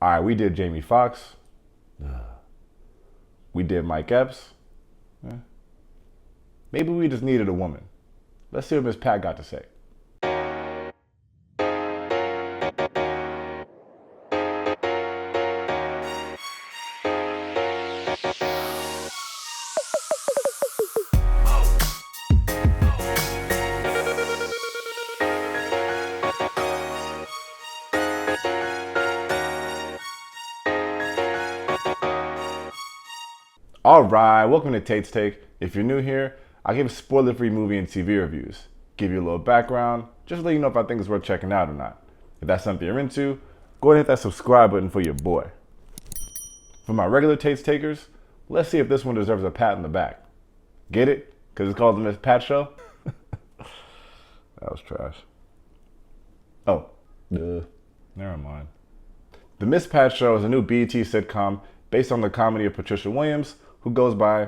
All right, we did Jamie Foxx. We did Mike Epps. Maybe we just needed a woman. Let's see what Miss Pat got to say. All right, welcome to Tate's Take. If you're new here, I give spoiler-free movie and TV reviews, give you a little background, just to let you know if I think it's worth checking out or not. If that's something you're into, go ahead and hit that subscribe button for your boy. For my regular Tate's Takers, let's see if this one deserves a pat on the back. Get it? Because it's called The Miss Pat Show? That was trash. Oh, never mind. The Miss Pat Show is a new BET sitcom based on the comedy of Patricia Williams, who goes by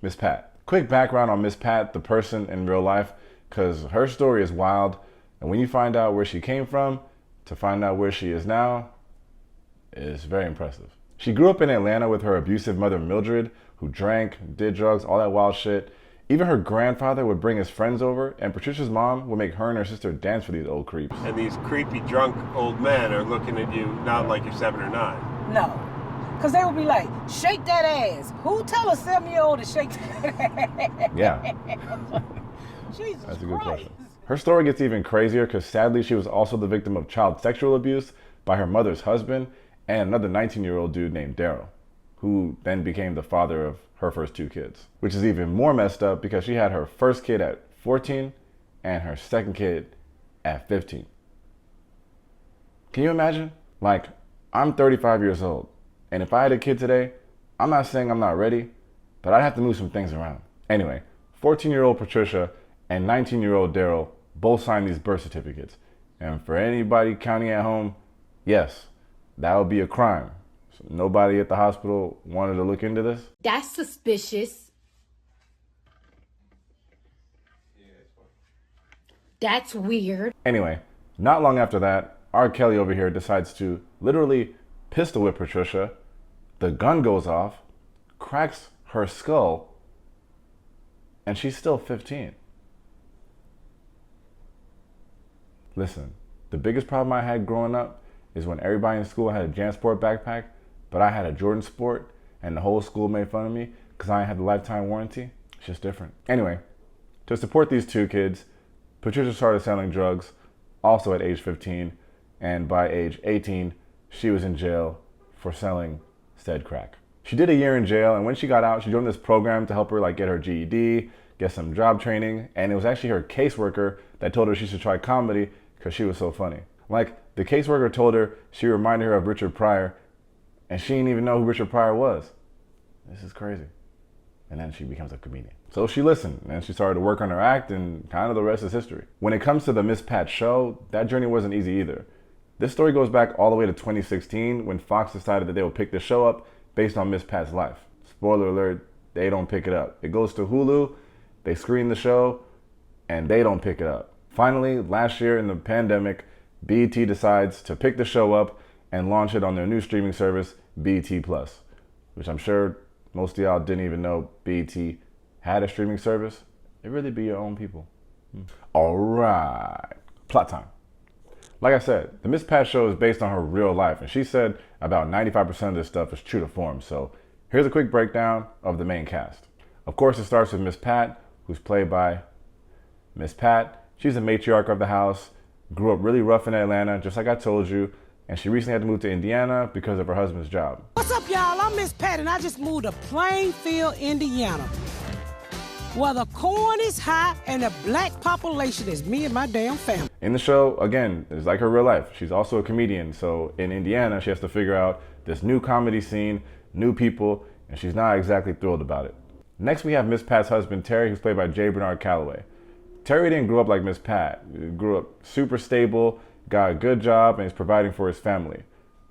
Miss Pat. Quick background on Miss Pat, the person in real life, because her story is wild, and when you find out where she came from to find out where she is now, is very impressive. She grew up in Atlanta with her abusive mother Mildred, who drank, did drugs, all that wild shit. Even her grandfather would bring his friends over, and Patricia's mom would make her and her sister dance for these old creeps. And these creepy drunk old men are looking at you not like you're 7 or 9. No. Because they would be like, shake that ass. Who tell a 7-year-old to shake that ass? Yeah. Jesus That's a good Christ. question. Her story gets even crazier because sadly she was also the victim of child sexual abuse by her mother's husband and another 19-year-old dude named Daryl, who then became the father of her first 2 kids. Which is even more messed up because she had her first kid at 14 and her second kid at 15. Can you imagine? Like, I'm 35 years old. And if I had a kid today, I'm not saying I'm not ready, but I'd have to move some things around. Anyway, 14-year-old Patricia and 19-year-old Daryl both signed these birth certificates. And for anybody counting at home, yes, that would be a crime. So nobody at the hospital wanted to look into this? That's suspicious. That's weird. Anyway, not long after that, R. Kelly over here decides to literally pistol whip Patricia. The gun goes off, cracks her skull, and she's still 15. Listen, the biggest problem I had growing up is when everybody in school had a JanSport backpack, but I had a Jordan Sport, and the whole school made fun of me because I had the lifetime warranty. It's just different. Anyway, to support these 2 kids, Patricia started selling drugs, also at age 15, and by age 18, she was in jail for selling said crack. She did a year in jail, and when she got out, she joined this program to help her get her GED, get some job training, and it was actually her caseworker that told her she should try comedy because she was so funny. The caseworker told her she reminded her of Richard Pryor, and she didn't even know who Richard Pryor was. This is crazy. And then she becomes a comedian. So she listened, and she started to work on her act, and kind of the rest is history. When it comes to the Miss Pat Show, that journey wasn't easy either. This story goes back all the way to 2016 when Fox decided that they would pick the show up based on Miss Pat's life. Spoiler alert, they don't pick it up. It goes to Hulu, they screen the show, and they don't pick it up. Finally, last year in the pandemic, BET decides to pick the show up and launch it on their new streaming service, BET+, which I'm sure most of y'all didn't even know BET had a streaming service. It really be your own people. All right, plot time. Like I said, the Miss Pat Show is based on her real life, and she said about 95% of this stuff is true to form. So here's a quick breakdown of the main cast. Of course, it starts with Miss Pat, who's played by Miss Pat. She's the matriarch of the house, grew up really rough in Atlanta, just like I told you, and she recently had to move to Indiana because of her husband's job. What's up, y'all? I'm Miss Pat, and I just moved to Plainfield, Indiana, where the corn is high and the black population is me and my damn family. In the show, again, it's like her real life. She's also a comedian, so in Indiana, she has to figure out this new comedy scene, new people, and she's not exactly thrilled about it. Next, we have Miss Pat's husband, Terry, who's played by J. Bernard Calloway. Terry didn't grow up like Miss Pat. He grew up super stable, got a good job, and he's providing for his family.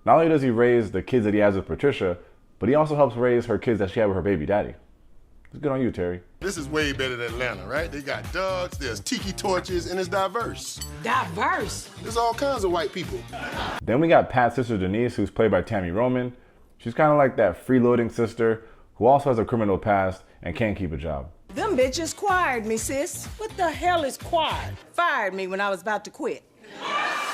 Not only does he raise the kids that he has with Patricia, but he also helps raise her kids that she had with her baby daddy. It's good on you, Terry. This is way better than Atlanta, right? They got dogs, there's tiki torches, and it's diverse. Diverse? There's all kinds of white people. Then we got Pat's sister Denise, who's played by Tammy Roman. She's kind of like that freeloading sister who also has a criminal past and can't keep a job. Them bitches quired me, sis. What the hell is quiet? Fired me when I was about to quit.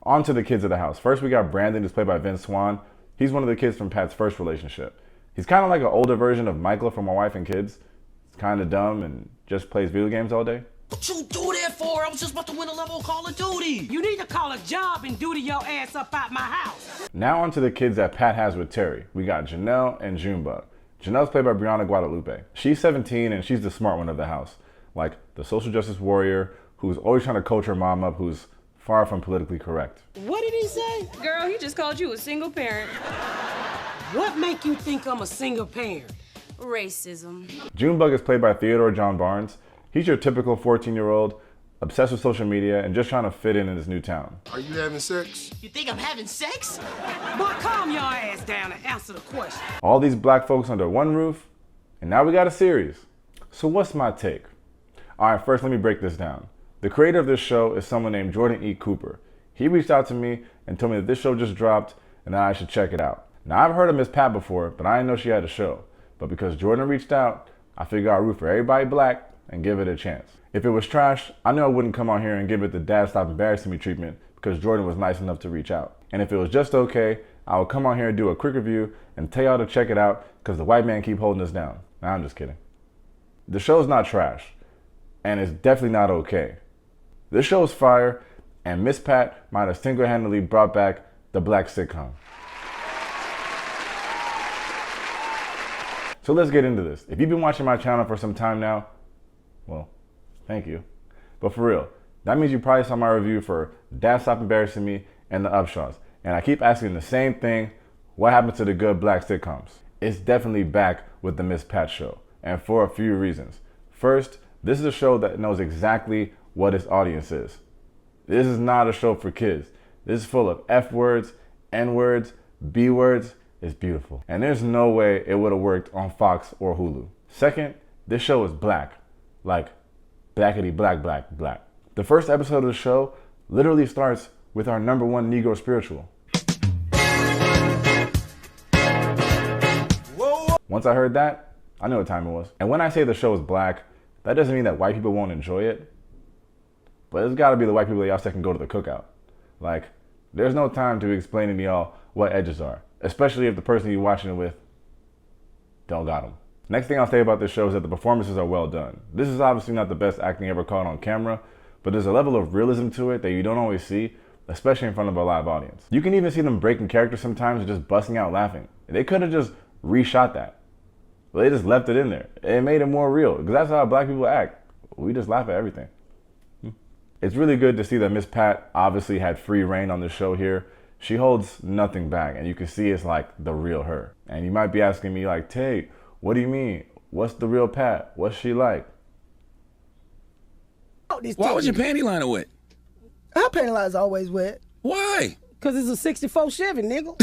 On to the kids of the house. First, we got Brandon, who's played by Vince Swan. He's one of the kids from Pat's first relationship. He's kind of like an older version of Michael from My Wife and Kids. He's kind of dumb and just plays video games all day. What you do that for? I was just about to win a level of Call of Duty. You need to call a job and duty your ass up out my house. Now on to the kids that Pat has with Terry. We got Janelle and Junebug. Janelle's played by Brianna Guadalupe. She's 17 and she's the smart one of the house. Like the social justice warrior who's always trying to coach her mom up, who's far from politically correct. What did he say? Girl, he just called you a single parent. What make you think I'm a single parent? Racism. Junebug is played by Theodore John Barnes. He's your typical 14-year-old, obsessed with social media and just trying to fit in this new town. Are you having sex? You think I'm having sex? Boy, calm your ass down and answer the question. All these black folks under one roof, and now we got a series. So what's my take? All right, first let me break this down. The creator of this show is someone named Jordan E. Cooper. He reached out to me and told me that this show just dropped and that I should check it out. Now I've heard of Miss Pat before, but I didn't know she had a show. But because Jordan reached out, I figured I'd root for everybody black and give it a chance. If it was trash, I knew I wouldn't come on here and give it the dad stop embarrassing me treatment because Jordan was nice enough to reach out. And if it was just okay, I would come on here and do a quick review and tell y'all to check it out because the white man keep holding us down. Nah, I'm just kidding. The show's not trash, and it's definitely not okay. This show is fire, and Miss Pat might have single-handedly brought back the black sitcom. So let's get into this. If you've been watching my channel for some time now, well, thank you. But for real, that means you probably saw my review for Dad Stop Embarrassing Me and The Upshaws. And I keep asking the same thing, what happened to the good black sitcoms? It's definitely back with the Miss Pat show, and for a few reasons. First, this is a show that knows exactly what its audience is. This is not a show for kids. This is full of F words, N words, B words. It's beautiful. And there's no way it would have worked on Fox or Hulu. Second, this show is black. Like blackity black, black, black. The first episode of the show literally starts with our #1 Negro spiritual. Whoa. Once I heard that, I knew what time it was. And when I say the show is black, that doesn't mean that white people won't enjoy it. But it's gotta be the white people that y'all said can go to the cookout. Like, there's no time to be explaining to y'all what edges are, especially if the person you're watching it with don't got them. Next thing I'll say about this show is that the performances are well done. This is obviously not the best acting ever caught on camera, but there's a level of realism to it that you don't always see, especially in front of a live audience. You can even see them breaking character sometimes and just busting out laughing. They could have just reshot that. But they just left it in there. It made it more real, because that's how black people act. We just laugh at everything. It's really good to see that Miss Pat obviously had free reign on the show here. She holds nothing back, and you can see it's like the real her. And you might be asking me like, Tay, what do you mean? What's the real Pat? What's she like? Why was your panty liner wet? Our panty line's always wet. Why? Cause it's a 64 Chevy, nigga.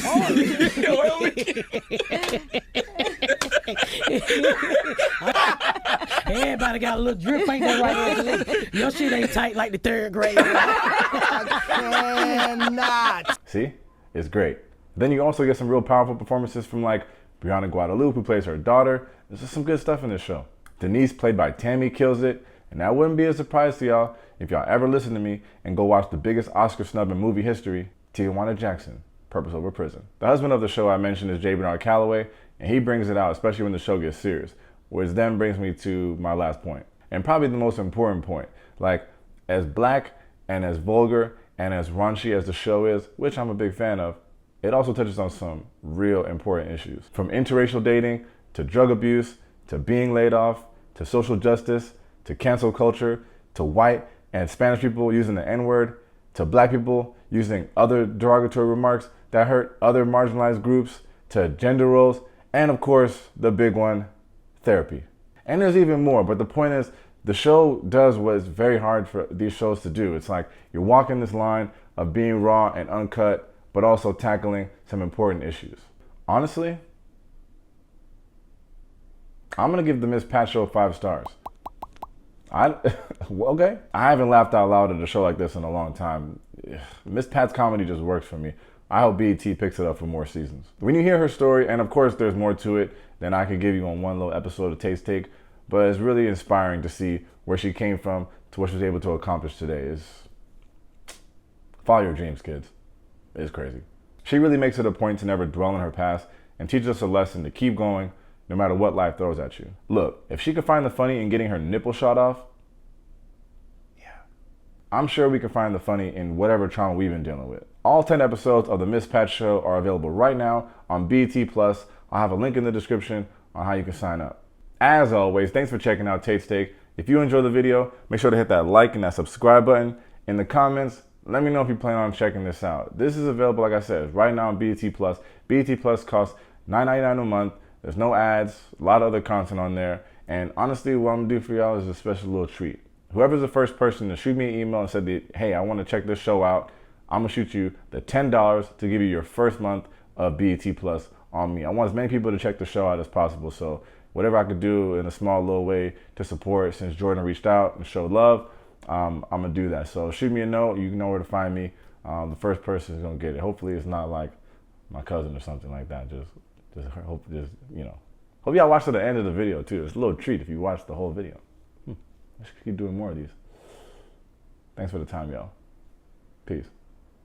Everybody got a little drip, ain't that right? Your shit ain't tight like the 3rd grade. I cannot. See? It's great. Then you also get some real powerful performances from like Brianna Guadalupe, who plays her daughter. There's just some good stuff in this show. Denise, played by Tammy, kills it. And that wouldn't be a surprise to y'all if y'all ever listen to me and go watch the biggest Oscar snub in movie history, Tijuana Jackson, Purpose Over Prison. The husband of the show I mentioned is J. Bernard Calloway, and he brings it out, especially when the show gets serious, which then brings me to my last point, and probably the most important point. Like, as black and as vulgar and as raunchy as the show is, which I'm a big fan of, it also touches on some real important issues. From interracial dating, to drug abuse, to being laid off, to social justice, to cancel culture, to white and Spanish people using the N-word, to black people using other derogatory remarks that hurt other marginalized groups, to gender roles, and of course, the big one, therapy. And there's even more, but the point is, the show does what is very hard for these shows to do. It's like you're walking this line of being raw and uncut, but also tackling some important issues. Honestly, I'm gonna give the Miss Pat Show 5 stars. Okay. I haven't laughed out loud at a show like this in a long time. Miss Pat's comedy just works for me. I hope BET picks it up for more seasons. When you hear her story, and of course there's more to it than I could give you on one little episode of Taste Take, but it's really inspiring to see where she came from to what she was able to accomplish today. Follow your dreams, kids. It's crazy. She really makes it a point to never dwell on her past and teaches us a lesson to keep going no matter what life throws at you. Look, if she could find the funny in getting her nipple shot off, yeah, I'm sure we can find the funny in whatever trauma we've been dealing with. All 10 episodes of The Miss Pat Show are available right now on BET+. I'll have a link in the description on how you can sign up. As always, thanks for checking out Tate's Take. If you enjoyed the video, make sure to hit that like and that subscribe button. In the comments, let me know if you plan on checking this out. This is available, like I said, right now on BET+. BET+ costs $9.99 a month. There's no ads, a lot of other content on there. And honestly, what I'm gonna do for y'all is a special little treat. Whoever's the first person to shoot me an email and said, hey, I wanna check this show out, I'm gonna shoot you the $10 to give you your first month of BET+ on me. I want as many people to check the show out as possible. So whatever I could do in a small little way to support, since Jordan reached out and showed love, I'm gonna do that. So shoot me a note, you know where to find me. The first person is gonna get it. Hopefully it's not like my cousin or something like that. Hope y'all watch to the end of the video too. It's a little treat if you watch the whole video. I should keep doing more of these. Thanks for the time, y'all. Peace.